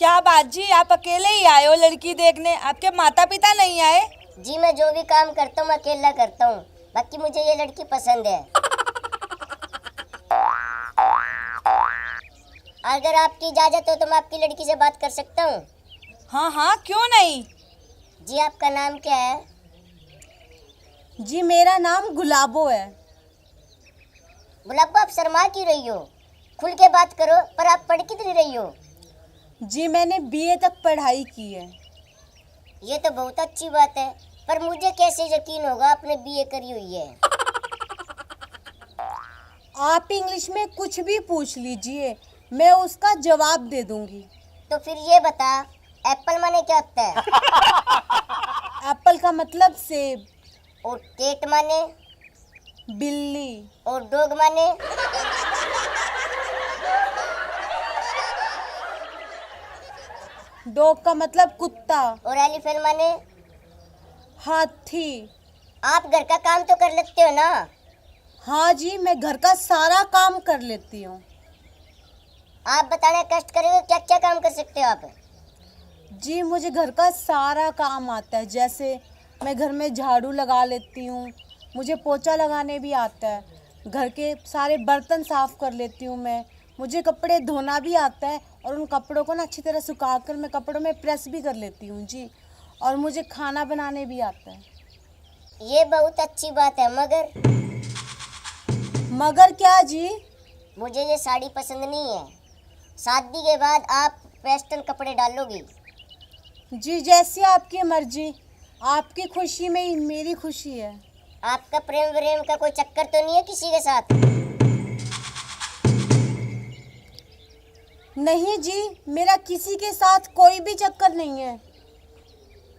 क्या बात जी, आप अकेले ही आए हो लड़की देखने? आपके माता पिता नहीं आए? जी मैं जो भी काम करता हूँ अकेला करता हूँ, बाकी मुझे ये लड़की पसंद है। अगर आपकी इजाजत हो तो मैं आपकी लड़की से बात कर सकता हूँ? हाँ हाँ, क्यों नहीं। जी आपका नाम क्या है? जी मेरा नाम गुलाबो है। गुलाबो, आप शर्मा क्यों रही हो? खुल के बात करो। पर आप पढ़ कितनी रही हो? जी मैंने बीए तक पढ़ाई की है। ये तो बहुत अच्छी बात है, पर मुझे कैसे यकीन होगा आपने बीए करी हुई है? आप इंग्लिश में कुछ भी पूछ लीजिए, मैं उसका जवाब दे दूंगी। तो फिर ये बता, एप्पल माने क्या होता है? एप्पल का मतलब सेब। और केट माने? बिल्ली। और डॉग माने? डॉग का मतलब कुत्ता। और एलिफेंट माने? हाथी। आप घर का काम तो कर लेते हो ना? हाँ जी, मैं घर का सारा काम कर लेती हूँ। आप बताने कष्ट करेंगे, क्या क्या काम कर सकते हो आप? जी मुझे घर का सारा काम आता है, जैसे मैं घर में झाड़ू लगा लेती हूँ, मुझे पोछा लगाने भी आता है, घर के सारे बर्तन साफ़ कर लेती हूँ मैं, मुझे कपड़े धोना भी आता है और उन कपड़ों को ना अच्छी तरह सुखाकर मैं कपड़ों में प्रेस भी कर लेती हूँ जी। और मुझे खाना बनाने भी आता है। ये बहुत अच्छी बात है, मगर क्या जी? मुझे ये साड़ी पसंद नहीं है। शादी के बाद आप वेस्टर्न कपड़े डालोगी। जी जैसी आपकी मर्जी, आपकी खुशी में ही मेरी खुशी है। आपका प्रेम व्रेम का कोई चक्कर तो नहीं है किसी के साथ? नहीं जी, मेरा किसी के साथ कोई भी चक्कर नहीं है।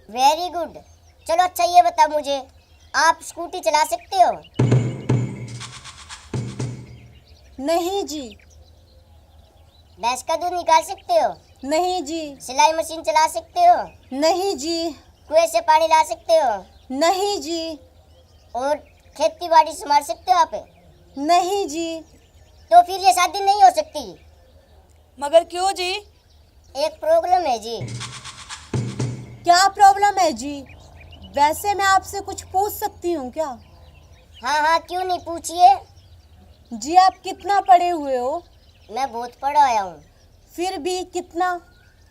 Very good. चलो अच्छा ये बता मुझे, आप स्कूटी चला सकते हो? नहीं जी। भैंस का दूध निकाल सकते हो? नहीं जी। सिलाई मशीन चला सकते हो? नहीं जी। कुएं से पानी ला सकते हो? नहीं जी। और खेती बाड़ी संभाल सकते हो आप? नहीं जी। तो फिर ये शादी नहीं हो सकती। मगर क्यों जी? एक प्रॉब्लम है जी। क्या प्रॉब्लम है जी? वैसे मैं आपसे कुछ पूछ सकती हूँ क्या? हाँ हाँ, क्यों नहीं, पूछिए। जी आप कितना पढ़े हुए हो? मैं बहुत पढ़ा आया हूँ। फिर भी कितना?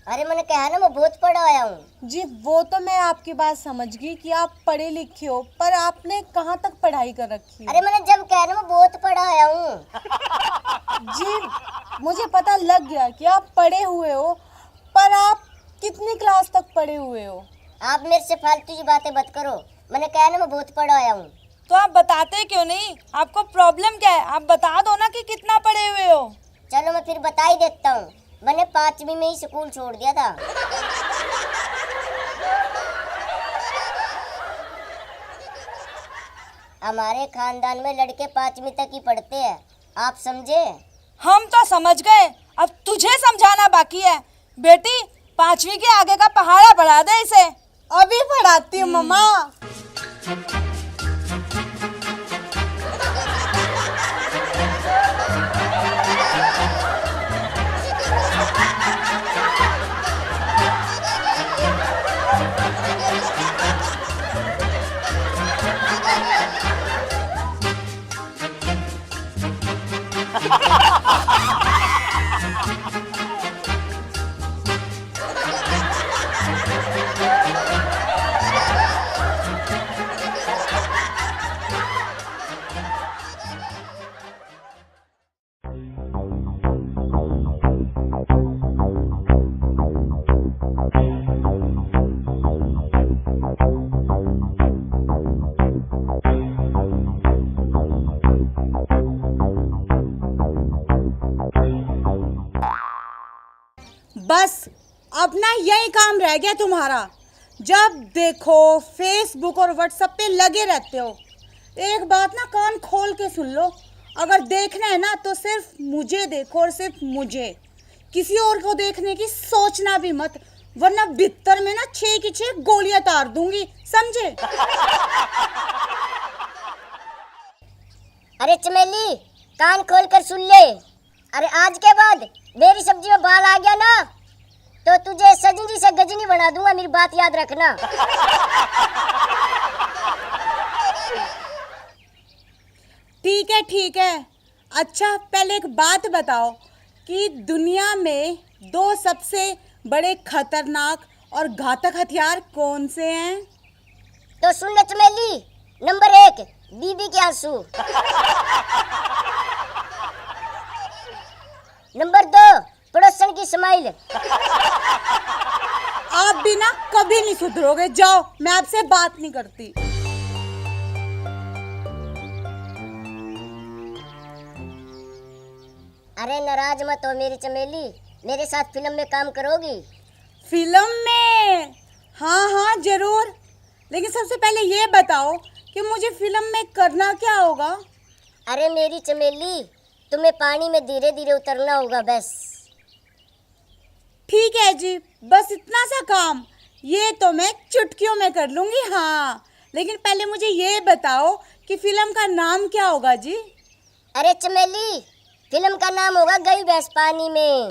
अरे मैंने कहा ना, मैं बहुत पढ़ा आया हूँ। जी वो तो मैं आपकी बात समझ गई कि आप पढ़े लिखे हो, पर आपने कहाँ तक पढ़ाई कर रखी है? अरे मैंने जब कहा ना मैं बहुत पढ़ा आया हूँ। जी मुझे पता लग गया कि आप पढ़े हुए हो, पर आप कितनी क्लास तक पढ़े हुए हो? आप मेरे से फालतू की बातें मत करो। मैंने कहा ना मैं बहुत पढ़ा आया हूँ। तो आप बताते क्यों नहीं? आपको प्रॉब्लम क्या है? आप बता दो ना कि कितना पढ़े हुए हो। चलो मैं फिर बता ही देता हूँ। मैंने 5वीं में ही स्कूल छोड़ दिया था। हमारे खानदान में लड़के 5वीं तक ही पढ़ते हैं, आप समझे? हम तो समझ गए, अब तुझे समझाना बाकी है। बेटी 5वीं के आगे का पहाड़ा पढ़ा दे इसे। अभी पढ़ाती हूँ मम्मा। बस अब ना यही काम रह गया तुम्हारा। जब देखो फेसबुक और व्हाट्सएप पे लगे रहते हो। एक बात ना कान खोल के सुन लो, अगर देखना है ना तो सिर्फ मुझे देखो और सिर्फ मुझे, किसी और को देखने की सोचना भी मत, वरना भीतर में ना 6 की 6 गोलियां तार दूंगी, समझे? अरे चमेली, कान खोल कर सुन ले। अरे आज के बाद मेरी सब्जी में बाल आ गया ना, तो तू बना दूंगा, मेरी बात याद रखना। ठीक है। अच्छा पहले एक बात बताओ कि दुनिया में 2 सबसे बड़े खतरनाक और घातक हथियार कौन से हैं? तो सुन ले चमेली, नंबर 1 बीबी के आंसू, नंबर 2 पड़ोसन की स्माइल। आप भी ना कभी नहीं सुधरोगे, जाओ, मैं आपसे बात नहीं करती। अरे नाराज मत हो मेरी चमेली, मेरे साथ फिल्म में काम करोगी? फिल्म में? हाँ जरूर, लेकिन सबसे पहले ये बताओ कि मुझे फिल्म में करना क्या होगा? अरे मेरी चमेली, तुम्हें पानी में धीरे धीरे उतरना होगा बस। ठीक है जी, बस इतना सा काम, ये तो मैं चुटकियों में कर लूंगी। हाँ, लेकिन पहले मुझे ये बताओ कि फिल्म का नाम क्या होगा जी? अरे चमेली, फिल्म का नाम होगा गई भैंस पानी में।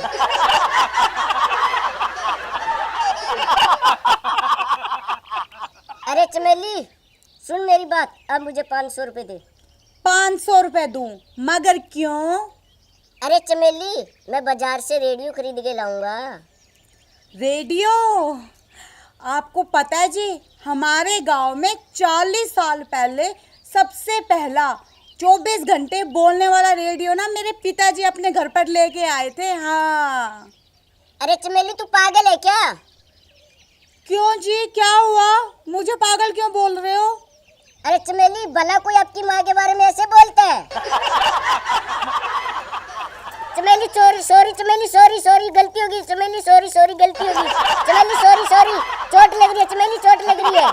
अरे चमेली सुन मेरी बात, अब मुझे 500 रुपए दे। 500 रुपए दूं? मगर क्यों? अरे चमेली, मैं बाजार से रेडियो खरीद के लाऊंगा। रेडियो? आपको पता है जी, हमारे गांव में 40 साल पहले सबसे पहला 24 घंटे बोलने वाला रेडियो ना मेरे पिताजी अपने घर पर लेके आए थे। हाँ। अरे चमेली तू पागल है क्या? क्यों जी, क्या हुआ? मुझे पागल क्यों बोल रहे हो? अरे चमेली, भला कोई आपकी माँ के बारे में ऐसे बोलता है? चमेली सॉरी चमेली, सॉरी गलती होगी चमेली, सॉरी गलती होगी चमेली, सॉरी चोट लग रही है चमेली, चोट लग रही है।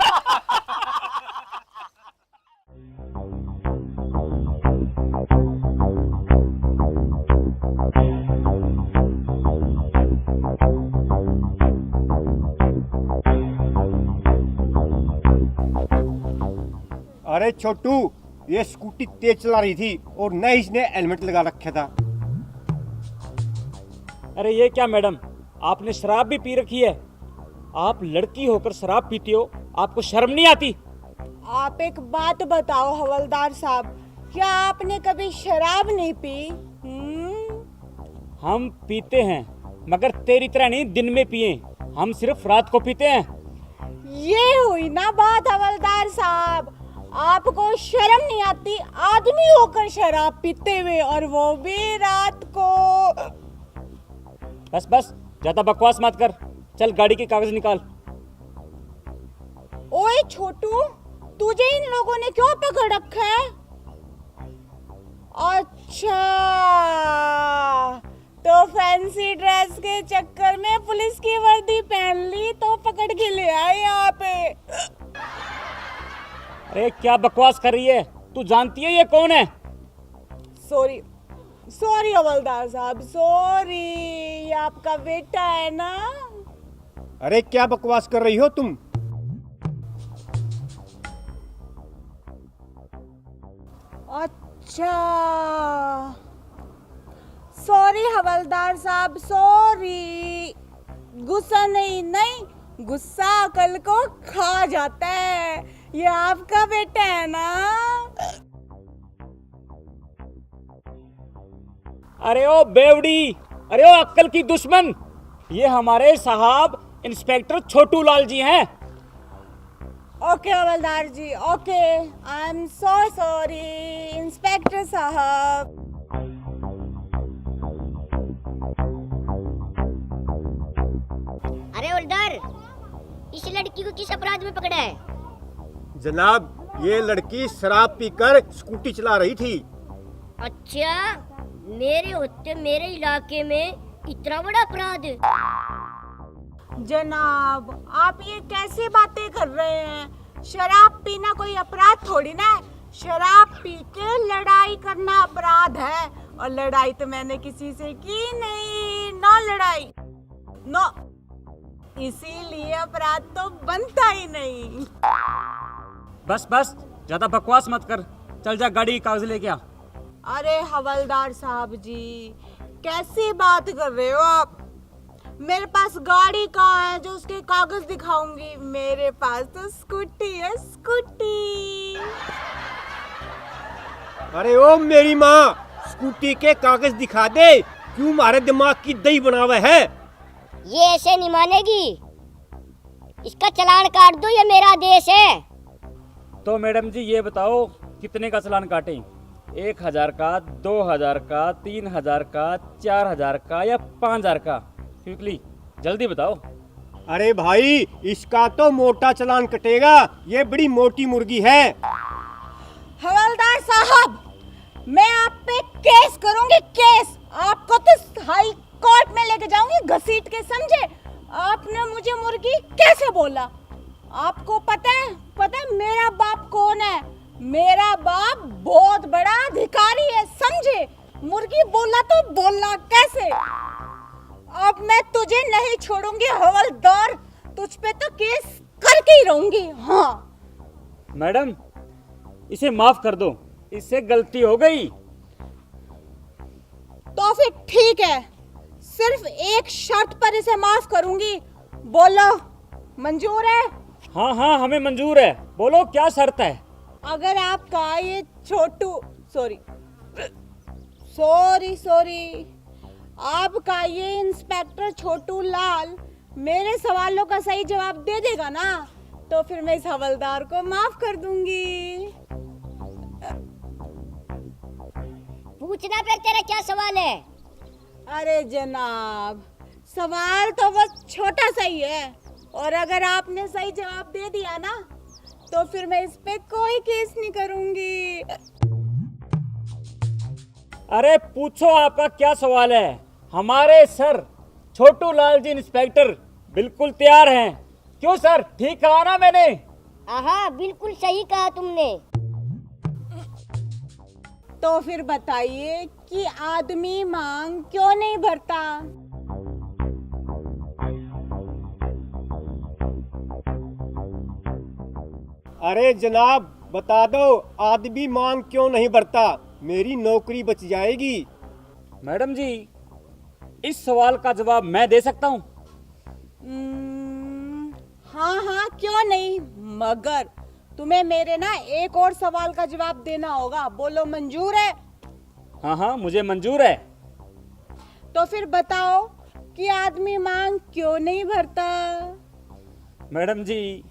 अरे छोटू, ये स्कूटी तेज चला रही थी और न इसने हेलमेट लगा रखा था। अरे ये क्या मैडम, आपने शराब भी पी रखी है? आप लड़की होकर शराब पीती हो, आपको शर्म नहीं आती? आप एक बात बताओ हवलदार साहब, क्या आपने कभी शराब नहीं पी? हम पीते हैं, मगर तेरी तरह नहीं दिन में पिए, हम सिर्फ रात को पीते हैं। ये हुई ना बात हवलदार साहब, आपको शर्म नहीं आती आदमी होकर शराब पीते हुए, और वो भी रात को। बस ज्यादा बकवास मत कर, चल गाड़ी के कागज निकाल। ओए छोटू, तुझे इन लोगों ने क्यों पकड़ रखा है? अच्छा, तो फैंसी ड्रेस के चक्कर में पुलिस की वर्दी पहन ली तो पकड़ के ले आए यहाँ पे। अरे क्या बकवास कर रही है? तू जानती है ये कौन है? सॉरी हवलदार साहब, सॉरी, ये आपका बेटा है ना? अरे क्या बकवास कर रही हो तुम? अच्छा, सॉरी हवलदार साहब, सॉरी। गुस्सा नहीं, गुस्सा अकल को खा जाता है। ये आपका बेटा है ना? अरे ओ बेवड़ी, अरे ओ अक्ल की दुश्मन, ये हमारे साहब इंस्पेक्टर छोटू लाल जी हैं। ओके हवलदार ji, okay, I am so sorry inspector साहब। अरे हवलदार, इस लड़की को किस अपराध में पकड़ा है? जनाब, ये लड़की शराब पीकर स्कूटी चला रही थी। अच्छा, मेरे होते मेरे इलाके में इतना बड़ा अपराध? जनाब, आप ये कैसे बातें कर रहे हैं? शराब पीना कोई अपराध थोड़ी ना है। शराब पी के लड़ाई करना अपराध है, और लड़ाई तो मैंने किसी से की नहीं, नो लड़ाई, नो, इसीलिए अपराध तो बनता ही नहीं। बस ज्यादा बकवास मत कर, चल जा गाड़ी के कागज लेके आ। अरे हवलदार साहब जी, कैसी बात कर रहे हो आप? मेरे पास गाड़ी कहाँ है जो उसके कागज दिखाऊंगी? मेरे पास तो स्कूटी है, स्कूटी। अरे ओ मेरी माँ, स्कूटी के कागज दिखा दे। क्यों मारे दिमाग की दही बनावे है? ये ऐसे नहीं मानेगी, इसका चालान काट दो, ये मेरा देश है। तो मैडम जी ये बताओ कितने का चालान काटें? 1000 का, 2000 का, 3000 का, 4000 का या 5000 का? क्विकली जल्दी बताओ। अरे भाई, इसका तो मोटा चालान कटेगा, ये बड़ी मोटी मुर्गी है। हवलदार साहब, मैं आप पे केस करूंगी, केस। आपको तो हाई कोर्ट में लेके जाऊंगी घसीट के, समझे? आपने मुझे मुर्गी कैसे बोला? आपको पता है मेरा बाप कौन है? मेरा बाप बहुत बड़ा अधिकारी है, समझे? मुर्गी बोला तो बोलना कैसे? अब मैं तुझे नहीं छोड़ूंगी हवलदार, तुझ पे तो केस करके ही रहूंगी। हाँ मैडम, इसे माफ कर दो, इससे गलती हो गई। तो फिर ठीक है, सिर्फ एक शर्त पर इसे माफ करूंगी। बोलो, मंजूर है? हाँ हाँ, हमें मंजूर है। बोलो क्या शर्त है? अगर आपका ये छोटू सॉरी आपका ये इंस्पेक्टर छोटू लाल मेरे सवालों का सही जवाब दे देगा ना, तो फिर मैं इस हवलदार को माफ कर दूंगी। पूछना फिर तेरा क्या सवाल है? अरे जनाब, सवाल तो बस छोटा सा ही है, और अगर आपने सही जवाब दे दिया ना, तो फिर मैं इस पे कोई केस नहीं करूंगी। अरे पूछो, आपका क्या सवाल है? हमारे सर छोटू लाल जी इंस्पेक्टर बिल्कुल तैयार हैं। क्यों सर, ठीक कहा ना मैंने? हाँ, बिल्कुल सही कहा तुमने। तो फिर बताइए कि आदमी मांग क्यों नहीं भरता? अरे जनाब, बता दो, आदमी मांग क्यों नहीं भरता? मेरी नौकरी बच जाएगी। मैडम जी, इस सवाल का जवाब मैं दे सकता हूँ। हाँ, क्यों नहीं, मगर तुम्हें मेरे ना एक और सवाल का जवाब देना होगा। बोलो, मंजूर है? हाँ, मुझे मंजूर है। तो फिर बताओ कि आदमी मांग क्यों नहीं भरता? मैडम जी,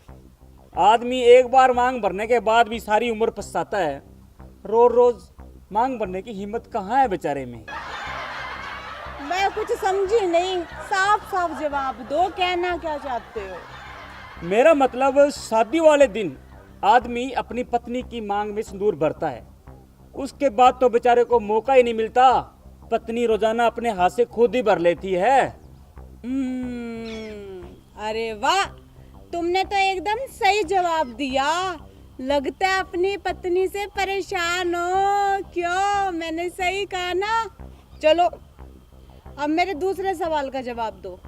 आदमी एक बार मांग भरने के बाद भी सारी उम्र पछताता है। रोज रोज मांग भरने की हिम्मत कहाँ है बेचारे में। मैं कुछ समझी नहीं, साफ साफ जवाब दो, कहना क्या चाहते हो? मेरा मतलब, शादी वाले दिन आदमी अपनी पत्नी की मांग में सिंदूर भरता है, उसके बाद तो बेचारे को मौका ही नहीं मिलता। पत्नी रोजाना अपने हाथ से खुद ही भर लेती है। अरे वाह, तुमने तो एकदम सही जवाब दिया। लगता है अपनी पत्नी से परेशान हो। क्यों, मैंने सही कहा ना? चलो, अब मेरे दूसरे सवाल का जवाब दो।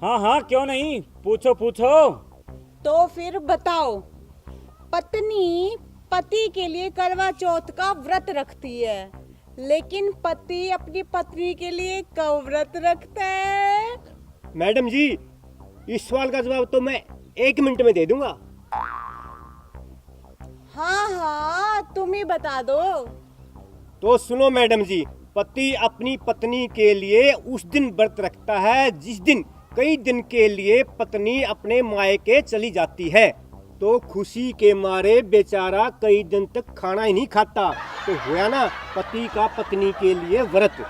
हाँ, क्यों नहीं, पूछो पूछो। तो फिर बताओ, पत्नी पति के लिए करवा चौथ का व्रत रखती है, लेकिन पति अपनी पत्नी के लिए कब व्रत रखता है? मैडम जी, इस सवाल का जवाब तो मैं 1 मिनट में दे दूंगा। हाँ, तुम ही बता दो। तो सुनो मैडम जी, पति अपनी पत्नी के लिए उस दिन व्रत रखता है जिस दिन कई दिन के लिए पत्नी अपने मायके चली जाती है। तो खुशी के मारे बेचारा कई दिन तक खाना ही नहीं खाता। तो हुआ ना पति का पत्नी के लिए व्रत।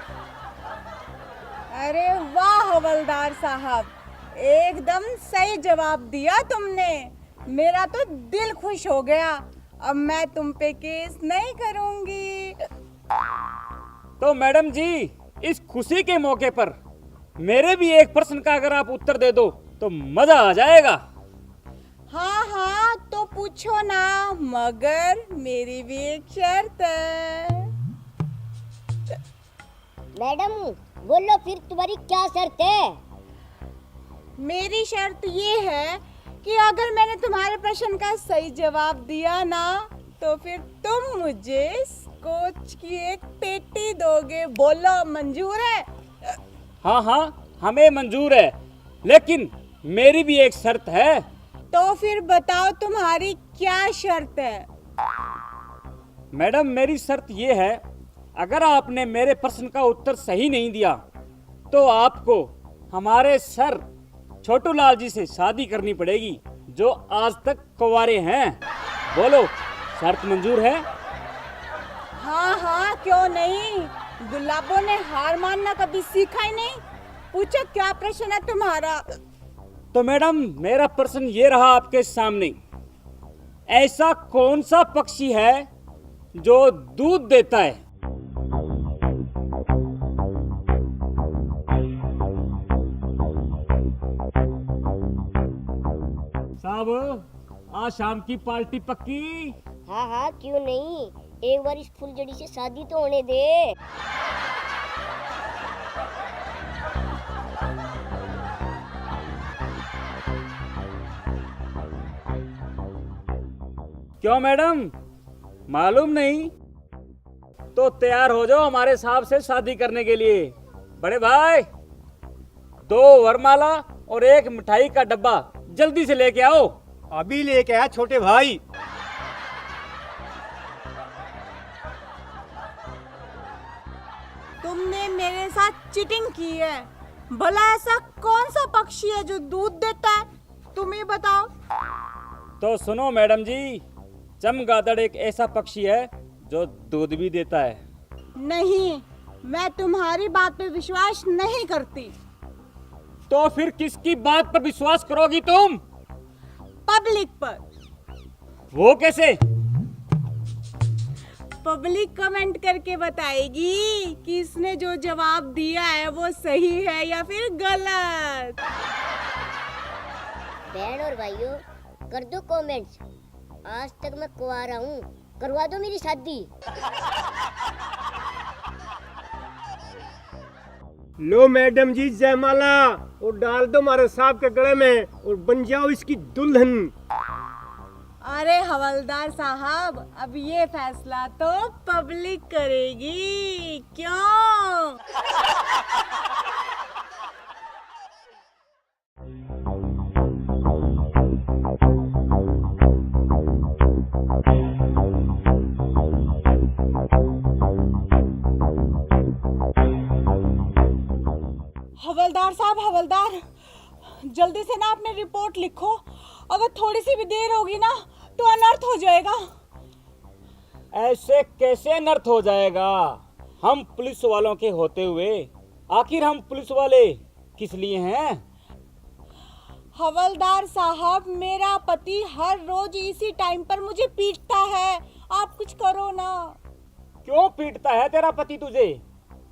अरे वाह हवलदार साहब, एकदम सही जवाब दिया तुमने। मेरा तो दिल खुश हो गया। अब मैं तुम पे केस नहीं करूंगी। तो मैडम जी, इस खुशी के मौके पर मेरे भी एक प्रश्न का अगर आप उत्तर दे दो तो मजा आ जाएगा। हाँ, तो पूछो ना, मगर मेरी भी एक शर्त है। मैडम बोलो फिर, तुम्हारी क्या शर्त है? मेरी शर्त ये है कि अगर मैंने तुम्हारे प्रश्न का सही जवाब दिया ना, तो फिर तुम मुझे स्कॉच की एक पेटी दोगे। बोलो, मंजूर है? हाँ, हमें मंजूर है, लेकिन मेरी भी एक शर्त है। तो फिर बताओ तुम्हारी क्या शर्त है? मैडम, मेरी शर्त ये है, अगर आपने मेरे प्रश्न का उत्तर सही नहीं दिया तो आपको हमारे सर छोटू लाल जी से शादी करनी पड़ेगी, जो आज तक कुंवारे हैं। बोलो, शर्त मंजूर है? हाँ हाँ, क्यों नहीं। गुलाबों ने हार मानना कभी सीखा ही नहीं। पूछो क्या प्रश्न है तुम्हारा? तो मैडम, मेरा प्रश्न ये रहा आपके सामने, ऐसा कौन सा पक्षी है जो दूध देता है? साहब, आज शाम की पार्टी पक्की? हाँ हाँ, क्यों नहीं, एक बार इस फुलझड़ी से शादी तो होने दे। क्यों मैडम, मालूम नहीं? तो तैयार हो जाओ हमारे साहब से शादी करने के लिए। बड़े भाई, 2 वरमाला और 1 मिठाई का डब्बा जल्दी से लेके आओ। अभी लेके आया छोटे भाई। तुमने मेरे साथ चीटिंग की है। भला ऐसा कौन सा पक्षी है जो दूध देता है? तुम ही बताओ। तो सुनो मैडम जी, चमगादड़ एक ऐसा पक्षी है जो दूध भी देता है। नहीं, मैं तुम्हारी बात पे विश्वास नहीं करती। तो फिर किसकी बात पर विश्वास करोगी तुम? पब्लिक पर। वो कैसे? पब्लिक कमेंट करके बताएगी कि इसने जो जवाब दिया है वो सही है या फिर गलत। बहन और भाइयों, कर दो कमेंट्स। आज तक मैं कुंवारा हूँ, करवा दो मेरी शादी। लो मैडम जी, जयमाला और डाल दो हमारे साहब के गले में और बन जाओ इसकी दुल्हन। अरे हवलदार साहब, अब ये फैसला तो पब्लिक करेगी, क्यों? हवलदार साहब, हवलदार, जल्दी से ना अपनी रिपोर्ट लिखो। अगर थोड़ी सी भी देर होगी ना तो अनर्थ हो जाएगा। ऐसे कैसे अनर्थ हो जाएगा? हम पुलिस वालों के होते हुए आखिर हम पुलिस वाले किस लिए हैं? हवलदार साहब, मेरा पति हर रोज इसी टाइम पर मुझे पीटता है। आप कुछ करो ना। क्यों पीटता है तेरा पति तुझे?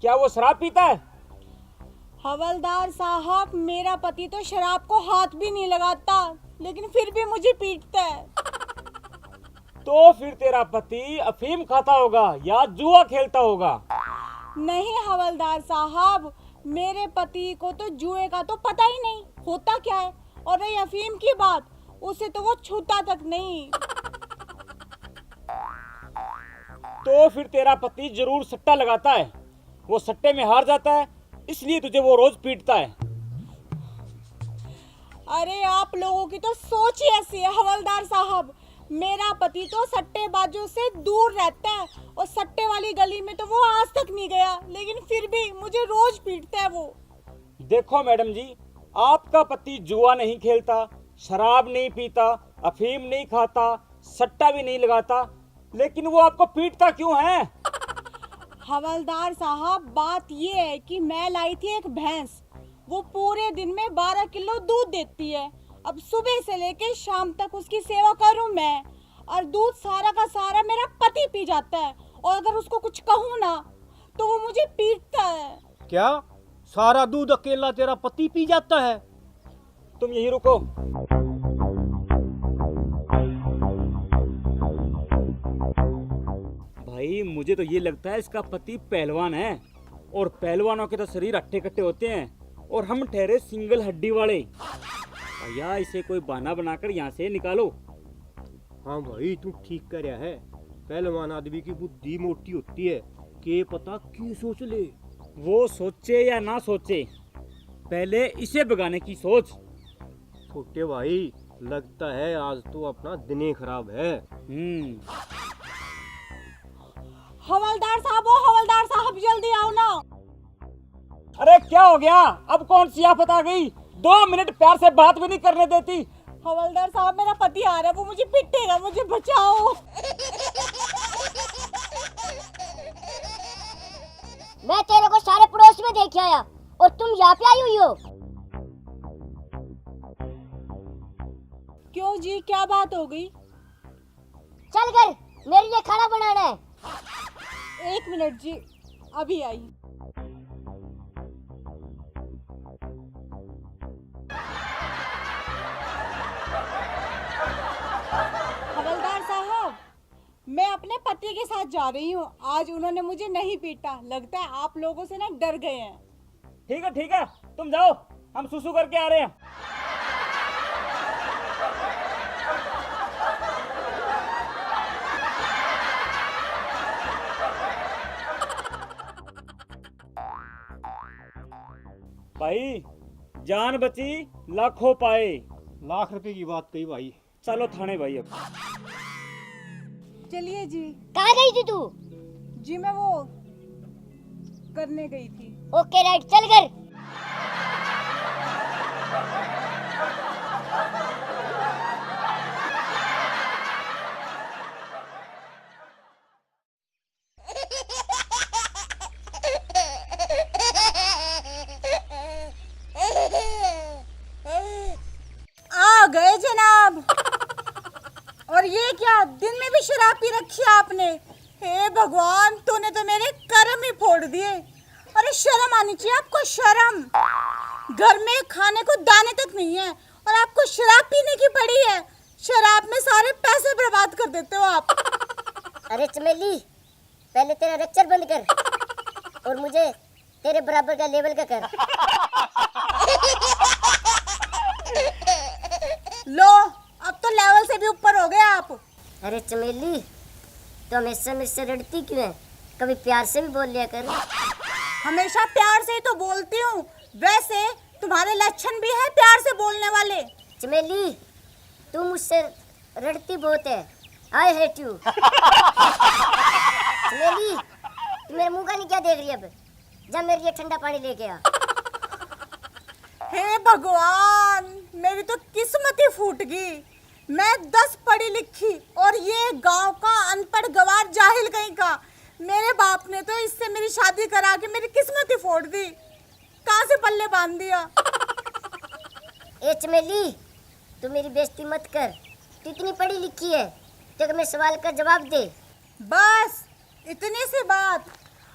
क्या वो शराब पीता है? हवलदार साहब, मेरा पति तो शराब को हाथ भी नहीं लगाता, लेकिन फिर भी मुझे पीटता है। तो फिर तेरा पति अफीम खाता होगा या जुआ खेलता होगा। नहीं हवलदार साहब, मेरे पति को तो जुए का तो पता ही नहीं होता क्या है, और रही अफीम की बात, उसे तो वो छूता तक नहीं। तो फिर तेरा पति जरूर सट्टा लगाता है, वो सट्टे में हार जाता है, इसलिए तुझे वो रोज पीटता है। अरे आप लोगों की तो सोच ही ऐसी है हवलदार साहब। मेरा पति तो सट्टेबाजों से दूर रहता है और सट्टे वाली गली में तो वो आज तक नहीं गया, लेकिन फिर भी मुझे रोज पीटता है वो। देखो मैडम जी, आपका पति जुआ नहीं खेलता, शराब नहीं पीता, अफीम नहीं खाता, सट्टा भी नहीं लगाता, लेकिन वो आपको पीटता क्यों है? हवलदार साहब, बात ये है कि मैं लाई थी एक भैंस, वो पूरे दिन में 12 किलो दूध देती है। अब सुबह से लेके शाम तक उसकी सेवा करूं मैं, और दूध सारा का सारा मेरा पति पी जाता है, और अगर उसको कुछ कहूँ ना तो वो मुझे पीटता है। क्या सारा दूध अकेला तेरा पति पी जाता है? तुम यहीं रुको। भाई, मुझे तो ये लगता है इसका पति पहलवान है, और पहलवानों के तो शरीर अट्टे कट्टे होते हैं, और हम ठहरे सिंगल हड्डी वाले। भैया, इसे कोई बहाना बनाकर यहाँ से निकालो। हाँ भाई, तू ठीक कर रहा है। पहलवान आदमी की बुद्धि मोटी होती है, के पता क्यों सोच ले। वो सोचे या ना सोचे, पहले इसे भगाने की सोच। छोटे भाई, लगता है आज तो अपना दिन ही खराब है। हवलदार साहब, ओ हवलदार साहब, जल्दी आओ ना। अरे क्या हो गया? अब कौन सी आफत आ गई? 2 मिनट प्यार से बात भी नहीं करने देती। हवलदार साहब, मेरा पति आ रहा है, वो मुझे पिटेगा, मुझे बचाओ। मैं तेरे को सारे पड़ोस में देख आया और तुम यहाँ पे आई हुई हो। क्यों जी, क्या बात हो गई? चल कर, मेरे लिए खाना बनाना है। 1 मिनट जी, अभी आई। हवलदार साहब, मैं अपने पति के साथ जा रही हूँ। आज उन्होंने मुझे नहीं पीटा, लगता है आप लोगों से ना डर गए हैं। ठीक है, तुम जाओ, हम सुसु करके आ रहे हैं। भाई, जान बची लाखों पाए। लाख रुपए की बात कही भाई। चलो थाने भाई। अब चलिए जी। कहाँ गई थी तू? जी मैं वो करने गई थी। ओके राइट, चल कर। आ गए जनाब। और ये क्या, दिन में भी शराब पी रखी है आपने? हे भगवान, तूने तो मेरे कर्म ही फोड़ दिए। अरे शर्म आनी चाहिए आपको, शर्म। घर में खाने को दाने तक नहीं है और आपको शराब पीने की पड़ी है। शराब में सारे पैसे बर्बाद कर देते हो आप। अरे चमेली, पहले तेरा लेक्चर बंद कर और मुझे तेरे बराबर का लेवल का कर। लो, अब तो लेवल से भी ऊपर हो गए आप। अरे चमेली, तो हमेशा मेरे से लड़ती क्यों है? कभी प्यार से भी बोल लिया कर। हमेशा प्यार से ही तो बोलती हूँ, वैसे तुम्हारे लक्षण भी है प्यार से बोलने वाले। चमेली, तू मुझसे लड़ती बहुत है। I hate you. चमेली, तू मेरे मुंह का नहीं क्या देख रही है? अब जब मेरे लिए ठंडा पानी लेके आ। हे भगवान, मेरी तो किस्मत ही फूट गई। मैं 10 पढ़ी लिखी और ये गांव का अनपढ़ गवार जाहिल कहीं का। मेरे बाप ने तो इससे मेरी शादी करा के मेरी किस्मत ही फोड़ दी। कहाँ से पल्ले बांध दिया। ए चमेली, तू मेरी बेइज्जती मत कर। तू इतनी पढ़ी लिखी है तो मैं सवाल का जवाब दे। बस इतनी सी बात।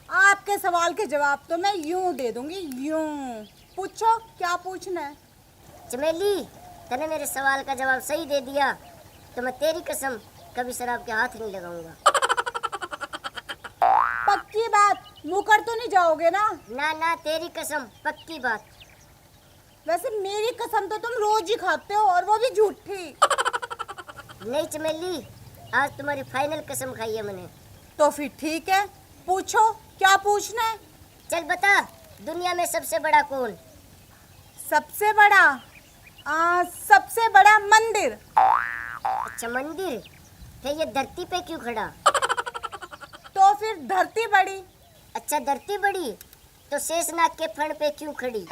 आपके सवाल के जवाब तो मैं यूं दे दूंगी, यूं। पूछो, क्या पूछना है? चमेली, तूने मेरे सवाल का जवाब सही दे दिया तो मैं तेरी कसम कभी शराब के हाथ नहीं लगाऊंगा। पक्की बात, मुकर तो नहीं जाओगे ना? ना ना, तेरी कसम, पक्की बात। वैसे मेरी कसम तो तुम रोज ही खाते हो और वो भी झूठी। नहीं चमेली, आज तुम्हारी फाइनल कसम खाई है मैंने। तो फिर ठीक है, पूछो, क्या पूछना है? चल बता, दुनिया में सबसे बड़ा कौन? सबसे बड़ा? सबसे बड़ा मंदिर। अच्छा मंदिर, फिर ये धरती पे क्यों खड़ा? तो फिर धरती बड़ी। अच्छा धरती बड़ी, तो शेषनाग के फण पे क्यों खड़ी?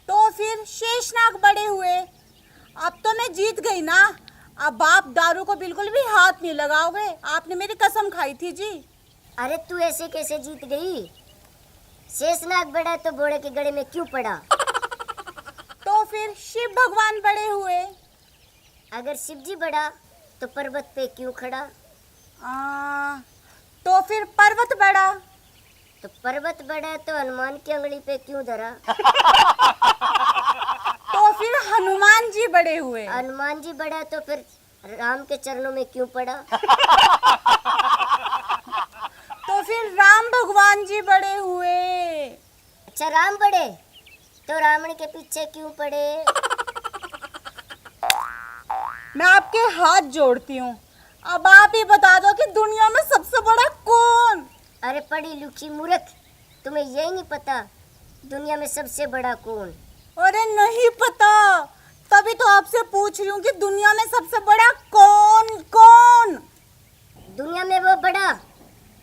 तो फिर शेषनाग बड़े हुए। अब तो मैं जीत गई ना। अब आप दारू को बिल्कुल भी हाथ नहीं लगाओगे, आपने मेरी कसम खाई थी जी। अरे तू ऐसे कैसे जीत गई? शेषनाग बड़ा तो घोड़े के गड़े में क्यों पड़ा? तो फिर शिव भगवान बड़े हुए। अगर शिवजी बड़ा तो पर्वत पे क्यों खड़ा? तो फिर पर्वत बड़ा। तो पर्वत बड़ा तो हनुमान की अंगली पे क्यों धरा? तो फिर हनुमान जी बड़े हुए। हनुमान जी बड़ा तो फिर राम के चरणों में क्यों पड़ा? तो फिर राम भगवान जी बड़े हुए। अच्छा राम बड़े तो रावण के पीछे क्यों पड़े? मैं आपके हाथ जोड़ती हूँ, अब आप ही बता दो कि दुनिया में सबसे बड़ा कौन? अरे पढ़ी लिखी मूर्ख, तुम्हें यही नहीं पता दुनिया में सबसे बड़ा कौन? अरे नहीं पता, तभी तो आपसे पूछ रही हूँ कि दुनिया में सबसे बड़ा कौन कौन? दुनिया में वो बड़ा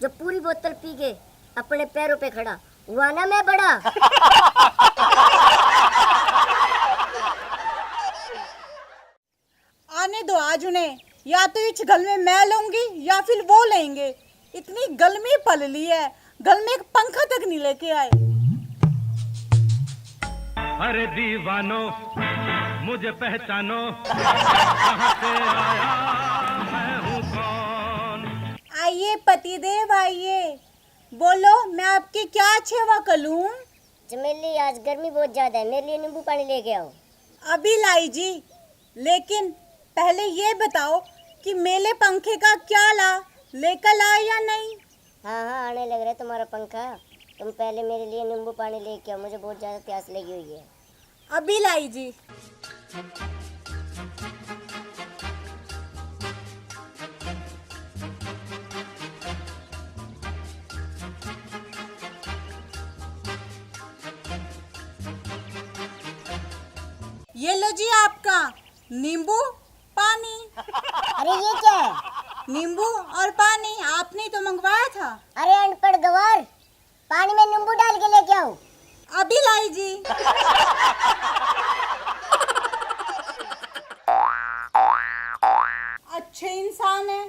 जो पूरी बोतल पी के अपने पैरों पे खड़ा हुआ ना, मैं बड़ा। आने दो आज उन्हें, या तो इस गल में मैं लूंगी या फिर वो लेंगे। इतनी गलमी पल ली है, गल में एक पंखा तक नहीं लेके आए। अरे दीवानो मुझे पहचानो, कहाँ से आया मैं हूँ कौन? आइए पतिदेव आइए, बोलो मैं आपकी क्या सेवा करूं? चमेली आज गर्मी बहुत ज्यादा है, मेरे लिए नींबू पानी लेके आओ। अभी लाई जी, लेकिन पहले ये बताओ कि मेले पंखे का क्या ला, लेकर आए या नहीं? हाँ हाँ आने लग रहा है तुम्हारा पंखा। तुम पहले मेरे लिए नींबू पानी लेके आओ, मुझे बहुत ज्यादा प्यास लगी हुई है। अभी लाई जी। ये लो जी आपका नींबू पानी। अरे ये क्या है? नींबू और पानी आपने ही तो मंगवाया था। अरे अनपढ़ गवार, पानी में नींबू डाल के लेके आओ। अभी लाई जी। अच्छे इंसान है,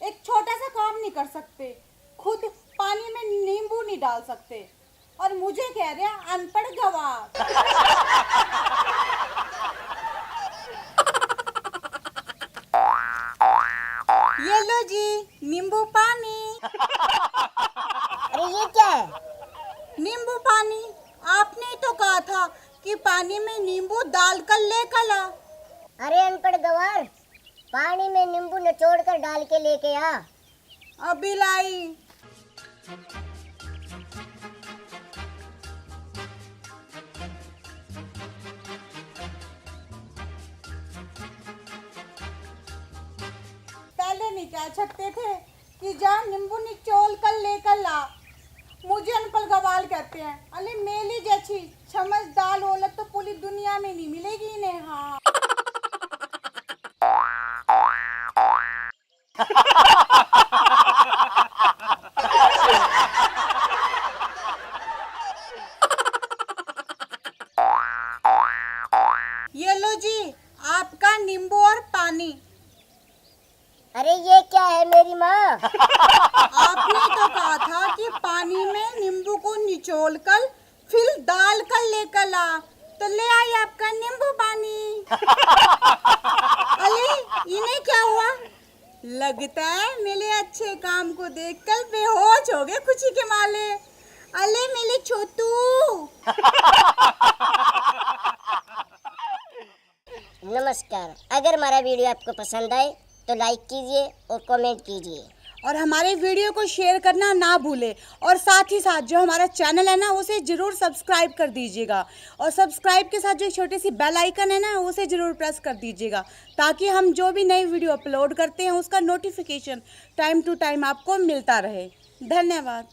एक छोटा सा काम नहीं कर सकते, खुद पानी में नींबू नहीं डाल सकते और मुझे कह रहे हैं अनपढ़ गवार। ये लो जी नींबू पानी। अरे ये क्या है? नींबू पानी, आपने ही तो कहा था कि पानी में नींबू डालकर लेकर ला। अरे अनपढ़ गवार, पानी में नींबू निचोड़ कर डाल के लेके आ। अभी लाई। पहले नहीं कह सकते थे कि जा नींबू निचोड़ कर लेकर ला? मुझे अनपढ़ गवार कहते हैं। अरे मेली जैसी समझदार औरत तो पूरी दुनिया में नहीं मिलेगी इन्हें। हाँ ये लो जी आपका नींबू और पानी। अरे ये क्या है मेरी माँ? आपने तो कहा था कि पानी में नींबू को निचोड़कर फिर डाल कर लेकर ला, तो ले आई आपका नींबू पानी। अरे इन्हें क्या हुआ? लगता है मेरे अच्छे काम को देखकर बेहोश हो गए खुशी के मारे। अरे मेरे छोटू। नमस्कार, अगर हमारा वीडियो आपको पसंद आए तो लाइक कीजिए और कमेंट कीजिए और हमारे वीडियो को शेयर करना ना भूले, और साथ ही साथ जो हमारा चैनल है ना उसे ज़रूर सब्सक्राइब कर दीजिएगा, और सब्सक्राइब के साथ जो छोटी सी बेल आइकन है ना उसे ज़रूर प्रेस कर दीजिएगा, ताकि हम जो भी नई वीडियो अपलोड करते हैं उसका नोटिफिकेशन टाइम टू टाइम आपको मिलता रहे। धन्यवाद।